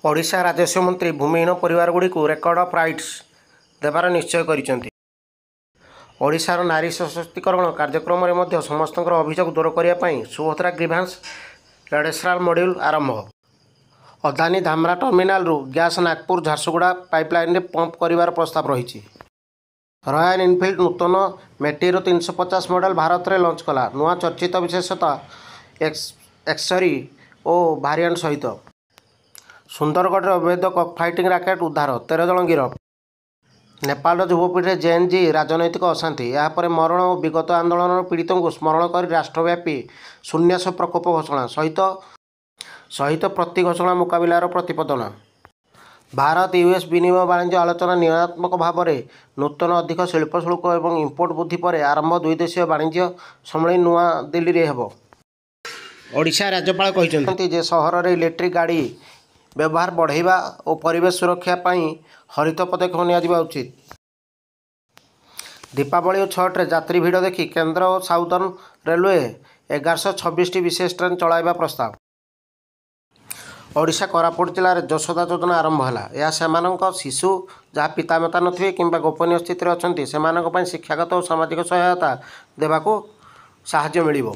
ओडिशा राजस्व मंत्री भूमिहीन परिवारगुड़िक रेकर्ड अफ राइट्स देवार निश्चय करिसेंति। ओडिशार नारी सशक्तिकरण कार्यक्रम में मध्य समस्त अभियोग दूर करने सुभद्रा ग्रीभांस रेडेस्ट्राल मॉड्यूल आरंभ। Adani Dhamra terminal gas Nagpur Jharsuguda pipeline में पंप कर प्रस्ताव रही। रॉयल एनफिल्ड नूतन मेटीरो 350 मॉडल भारत में लॉन्च कला। नुआ चर्चित विशेषता एक्सरी और भारिएंट सहित। सुंदरगढ़ अवैध ककफाइटिंग राकेट उद्धार 13 जन गिरफ। नेपाल युवपीढ़ी जेएनजी राजनैतिक अशांति यापर मरण और विगत आंदोलन पीड़ितों को स्मरण कर राष्ट्रव्यापी शून्यास प्रकोप घोषणा सहित प्रति घोषणा मुकाबिलार प्रतिपादन। भारत यूएस विनिमय वाणिज्य आलोचना निरणात्मक भाव में नूतन अधिक शिल्प शुल्क और इंपोर्ट वृद्धि पर आरंभ द्विदेशीय वाणिज्य सम्मेलन नुआ दिल्ली में हेब। ओडिशा राज्यपाल कहते जे सहर में इलेक्ट्रिक गाड़ी व्यवहार बढ़ाइबा और परिवेश सुरक्षा पाई हरित पदक्षेप निया उचित। दीपावली और छठ रे यात्री भिड़ देखि केंद्र और साउदर्न रेलवे 1126 विशेष ट्रेन चलाइबा प्रस्ताव। ओडिशा कोरापुट जिले में यशोदा योजना आरंभ है। यह सेमानक शिशु जहाँ पितामाता नथिबे किंबा गोपनीय स्थिति अच्छा सेमानक पई शिक्षागत और सामाजिक सहायता देवाको साहाय्य मिलिबो।